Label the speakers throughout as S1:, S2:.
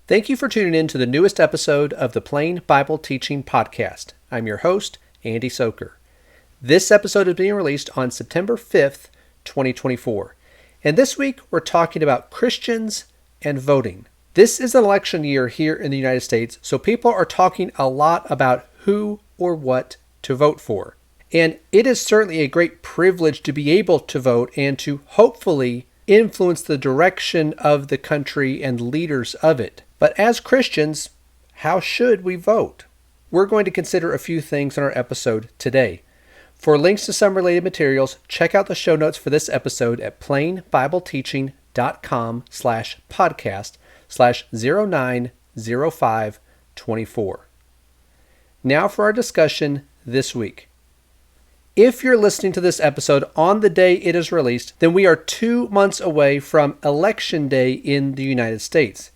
S1: Thank you for tuning in to the newest episode of the Plain Bible Teaching Podcast. I'm your host, Andy Soker. This episode is being released on September 5th, 2024. And this week, we're talking about Christians and voting. This is an election year here in the United States, so people are talking a lot about who or what to vote for. And it is certainly a great privilege to be able to vote and to hopefully influence the direction of the country and leaders of it. But as Christians, how should we vote? We're going to consider a few things in our episode today. For links to some related materials, check out the show notes for this episode at plainbibleteaching.com/podcast/090524. Now for our discussion this week. If you're listening to this episode on the day it is released, then we are 2 months away from Election Day in the United States.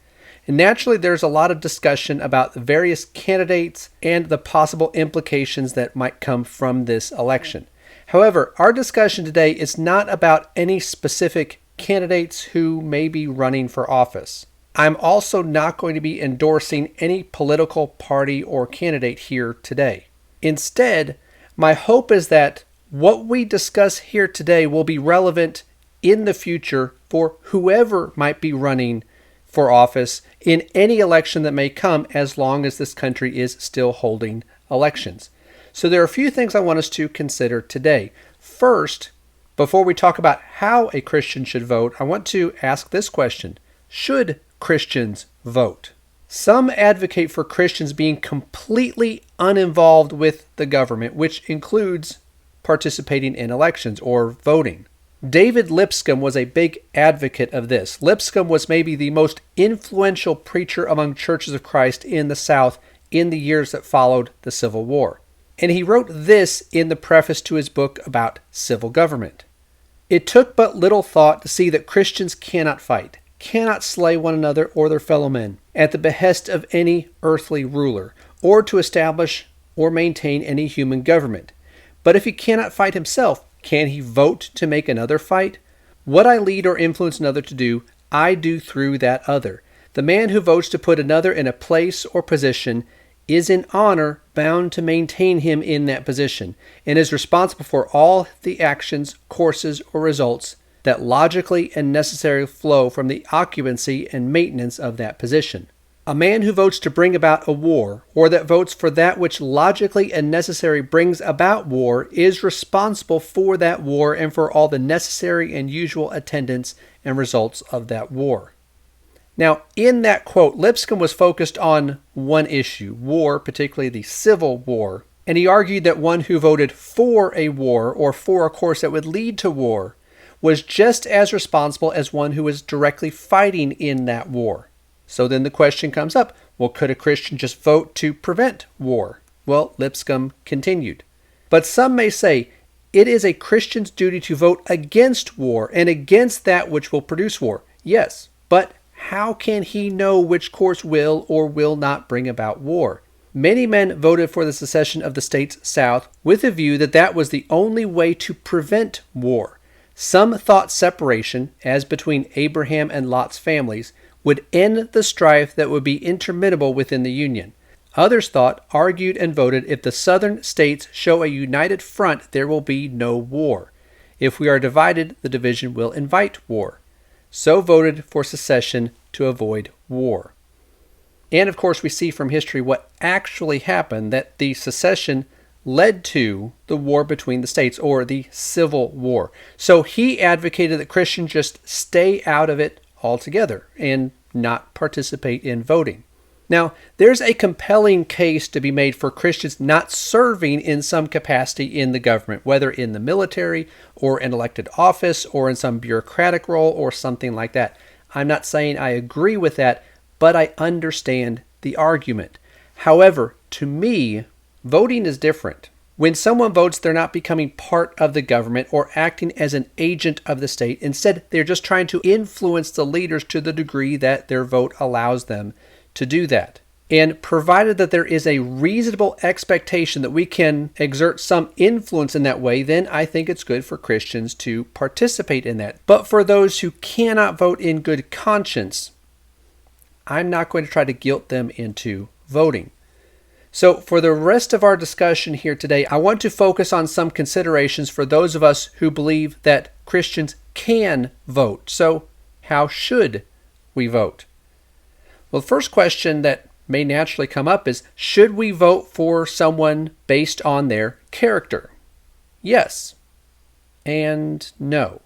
S1: And naturally, there's a lot of discussion about the various candidates and the possible implications that might come from this election. However, our discussion today is not about any specific candidates who may be running for office. I'm also not going to be endorsing any political party or candidate here today. Instead, my hope is that what we discuss here today will be relevant in the future for whoever might be running for office in any election that may come, as long as this country is still holding elections. So there are a few things I want us to consider today. First, before we talk about how a Christian should vote, I want to ask this question: should Christians vote? Some advocate for Christians being completely uninvolved with the government, which includes participating in elections or voting. David Lipscomb was a big advocate of this. Lipscomb was maybe the most influential preacher among churches of Christ in the South in the years that followed the Civil War. And he wrote this in the preface to his book about civil government. "It took but little thought to see that Christians cannot fight, cannot slay one another or their fellow men at the behest of any earthly ruler, or to establish or maintain any human government. But if he cannot fight himself, can he vote to make another fight? What I lead or influence another to do, I do through that other. The man who votes to put another in a place or position is in honor bound to maintain him in that position, and is responsible for all the actions, courses, or results that logically and necessarily flow from the occupancy and maintenance of that position. A man who votes to bring about a war, or that votes for that which logically and necessary brings about war, is responsible for that war and for all the necessary and usual attendants and results of that war." Now, in that quote, Lipscomb was focused on one issue, war, particularly the Civil War, and he argued that one who voted for a war, or for a course that would lead to war, was just as responsible as one who was directly fighting in that war. So then the question comes up, well, could a Christian just vote to prevent war? Well, Lipscomb continued. "But some may say, it is a Christian's duty to vote against war and against that which will produce war. Yes, but how can he know which course will or will not bring about war? Many men voted for the secession of the states South with a view that that was the only way to prevent war. Some thought separation, as between Abraham and Lot's families, would end the strife that would be interminable within the Union. Others thought, argued, and voted, if the southern states show a united front, there will be no war. If we are divided, the division will invite war. So voted for secession to avoid war." And of course, we see from history what actually happened, that the secession led to the war between the states, or the Civil War. So he advocated that Christians just stay out of it altogether and not participate in voting. Now, there's a compelling case to be made for Christians not serving in some capacity in the government, whether in the military or an elected office or in some bureaucratic role or something like that. I'm not saying I agree with that, but I understand the argument. However, to me, voting is different. When someone votes, they're not becoming part of the government or acting as an agent of the state. Instead, they're just trying to influence the leaders to the degree that their vote allows them to do that. And provided that there is a reasonable expectation that we can exert some influence in that way, then I think it's good for Christians to participate in that. But for those who cannot vote in good conscience, I'm not going to try to guilt them into voting. So for the rest of our discussion here today, I want to focus on some considerations for those of us who believe that Christians can vote. So how should we vote? Well, the first question that may naturally come up is, should we vote for someone based on their character? Yes and no.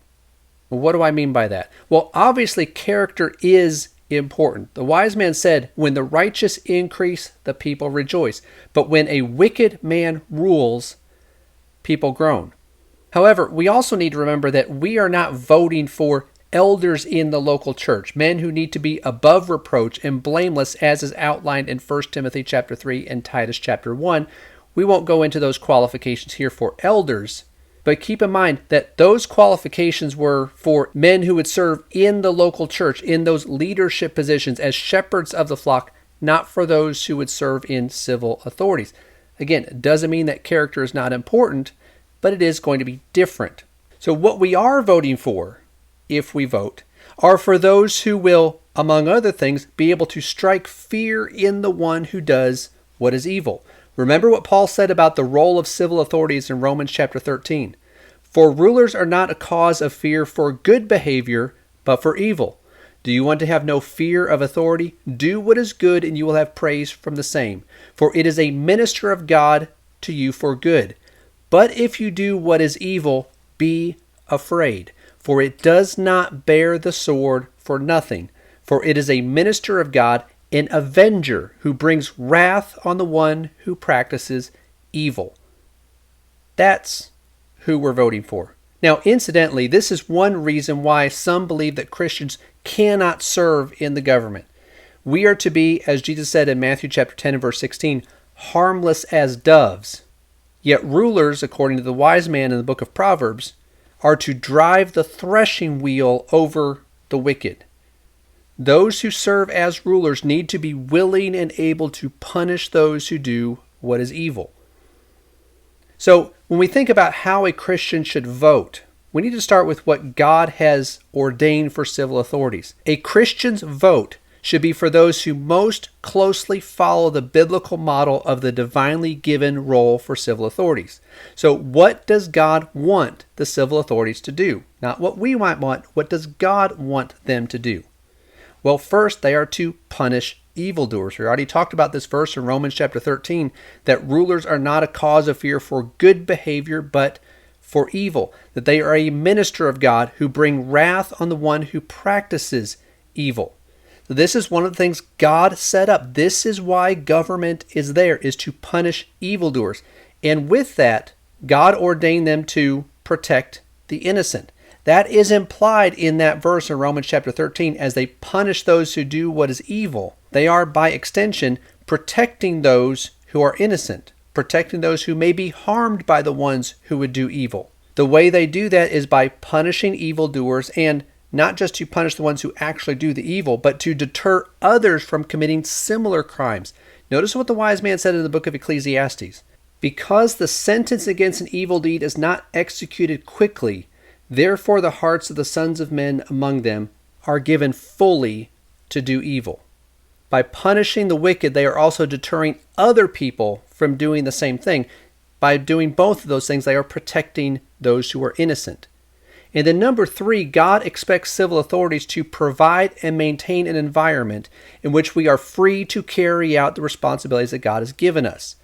S1: Well, what do I mean by that? Well, obviously character is important. The wise man said, when the righteous increase, the people rejoice. But when a wicked man rules, people groan. However, we also need to remember that we are not voting for elders in the local church, men who need to be above reproach and blameless, as is outlined in 1 Timothy chapter 3 and Titus chapter 1. We won't go into those qualifications here for elders, but keep in mind that those qualifications were for men who would serve in the local church, in those leadership positions as shepherds of the flock, not for those who would serve in civil authorities. Again, it doesn't mean that character is not important, but it is going to be different. So what we are voting for, if we vote, are for those who will, among other things, be able to strike fear in the one who does what is evil. Remember what Paul said about the role of civil authorities in Romans chapter 13. For rulers are not a cause of fear for good behavior, but for evil. Do you want to have no fear of authority? Do what is good, and you will have praise from the same. For it is a minister of God to you for good. But if you do what is evil, be afraid. For it does not bear the sword for nothing. For it is a minister of God, an avenger who brings wrath on the one who practices evil. That's who we're voting for. Now, incidentally, this is one reason why some believe that Christians cannot serve in the government. We are to be, as Jesus said in Matthew chapter 10 and verse 16, harmless as doves. Yet rulers, according to the wise man in the book of Proverbs, are to drive the threshing wheel over the wicked. Those who serve as rulers need to be willing and able to punish those who do what is evil. So when we think about how a Christian should vote, we need to start with what God has ordained for civil authorities. A Christian's vote should be for those who most closely follow the biblical model of the divinely given role for civil authorities. So what does God want the civil authorities to do? Not what we might want. What does God want them to do? Well, first, they are to punish evildoers. We already talked about this verse in Romans chapter 13, that rulers are not a cause of fear for good behavior, but for evil. That they are a minister of God who bring wrath on the one who practices evil. So this is one of the things God set up. This is why government is there, is to punish evildoers. And with that, God ordained them to protect the innocent. That is implied in that verse in Romans chapter 13. As they punish those who do what is evil, they are, by extension, protecting those who are innocent, protecting those who may be harmed by the ones who would do evil. The way they do that is by punishing evildoers, and not just to punish the ones who actually do the evil, but to deter others from committing similar crimes. Notice what the wise man said in the book of Ecclesiastes. Because the sentence against an evil deed is not executed quickly, therefore the hearts of the sons of men among them are given fully to do evil. By punishing the wicked, they are also deterring other people from doing the same thing. By doing both of those things, they are protecting those who are innocent. And then number 3, God expects civil authorities to provide and maintain an environment in which we are free to carry out the responsibilities that God has given us.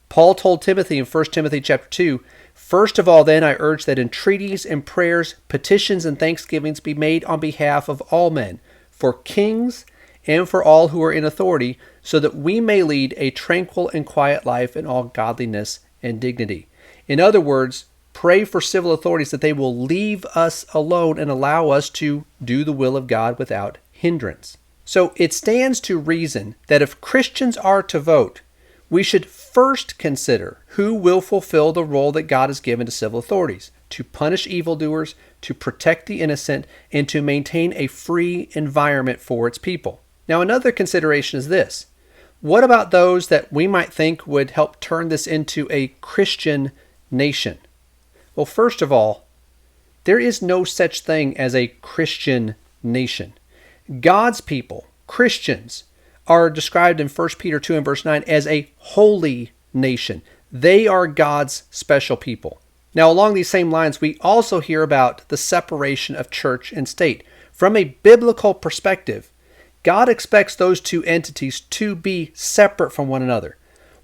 S1: Paul told Timothy in 1 Timothy chapter 2, "First of all, then, I urge that entreaties and prayers, petitions and thanksgivings be made on behalf of all men, for kings and for all who are in authority, so that we may lead a tranquil and quiet life in all godliness and dignity." In other words, pray for civil authorities that they will leave us alone and allow us to do the will of God without hindrance. So it stands to reason that if Christians are to vote, we should first consider who will fulfill the role that God has given to civil authorities: to punish evildoers, to protect the innocent, and to maintain a free environment for its people. Now, another consideration is this. What about those that we might think would help turn this into a Christian nation? Well, first of all, there is no such thing as a Christian nation. God's people, Christians, are described in 1 Peter 2 and verse 9 as a holy nation. They are God's special people. Now, along these same lines, we also hear about the separation of church and state. From a biblical perspective, God expects those two entities to be separate from one another.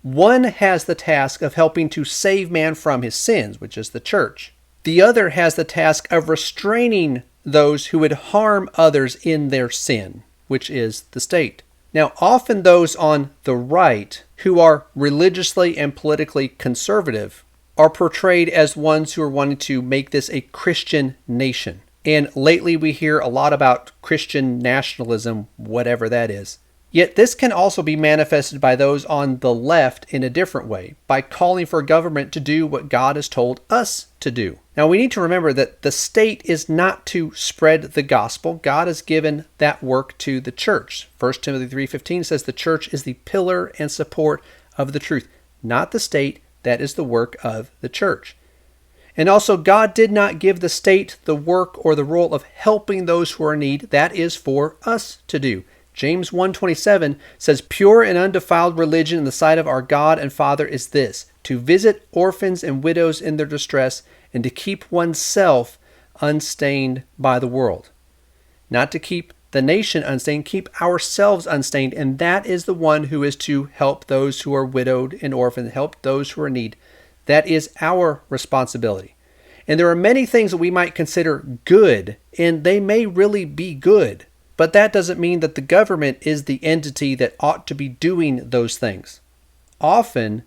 S1: One has the task of helping to save man from his sins, which is the church. The other has the task of restraining those who would harm others in their sin, which is the state. Now, often those on the right, who are religiously and politically conservative, are portrayed as ones who are wanting to make this a Christian nation. And lately we hear a lot about Christian nationalism, whatever that is. Yet this can also be manifested by those on the left in a different way, by calling for government to do what God has told us to do. Now we need to remember that the state is not to spread the gospel. God has given that work to the church. 1 Timothy 3:15 says the church is the pillar and support of the truth, not the state. That is the work of the church. And also, God did not give the state the work or the role of helping those who are in need. That is for us to do. James 1:27 says, "Pure and undefiled religion in the sight of our God and Father is this, to visit orphans and widows in their distress, and to keep oneself unstained by the world." Not to keep the nation unstained, keep ourselves unstained. And that is the one who is to help those who are widowed and orphaned, help those who are in need. That is our responsibility. And there are many things that we might consider good, and they may really be good. But that doesn't mean that the government is the entity that ought to be doing those things. Often,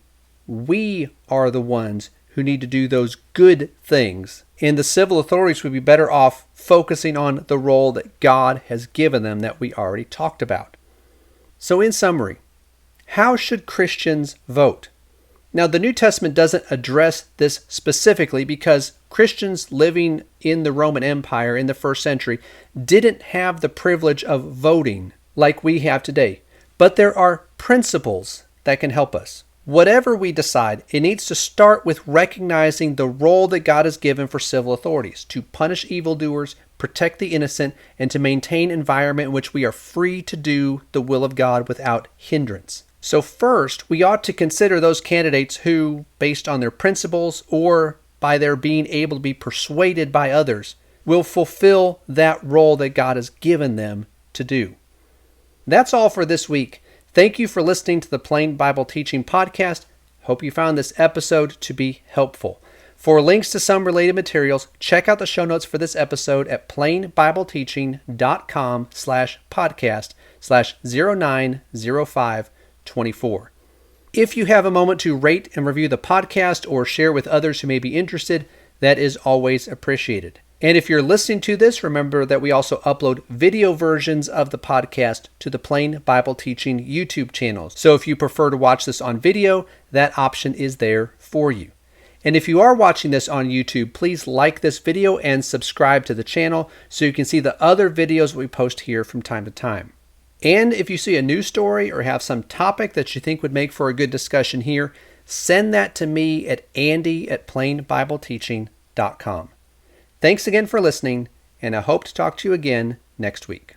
S1: we are the ones who need to do those good things. And the civil authorities would be better off focusing on the role that God has given them that we already talked about. So in summary, how should Christians vote? Now, the New Testament doesn't address this specifically because Christians living in the Roman Empire in the first century didn't have the privilege of voting like we have today. But there are principles that can help us. Whatever we decide, it needs to start with recognizing the role that God has given for civil authorities to punish evildoers, protect the innocent, and to maintain an environment in which we are free to do the will of God without hindrance. So first, we ought to consider those candidates who, based on their principles or by their being able to be persuaded by others, will fulfill that role that God has given them to do. That's all for this week. Thank you for listening to the Plain Bible Teaching Podcast. Hope you found this episode to be helpful. For links to some related materials, check out the show notes for this episode at plainbibleteaching.com/podcast/090524. If you have a moment to rate and review the podcast or share with others who may be interested, that is always appreciated. And if you're listening to this, remember that we also upload video versions of the podcast to the Plain Bible Teaching YouTube channel. So if you prefer to watch this on video, that option is there for you. And if you are watching this on YouTube, please like this video and subscribe to the channel so you can see the other videos we post here from time to time. And if you see a news story or have some topic that you think would make for a good discussion here, send that to me at andy@plainbibleteaching.com. Thanks again for listening, and I hope to talk to you again next week.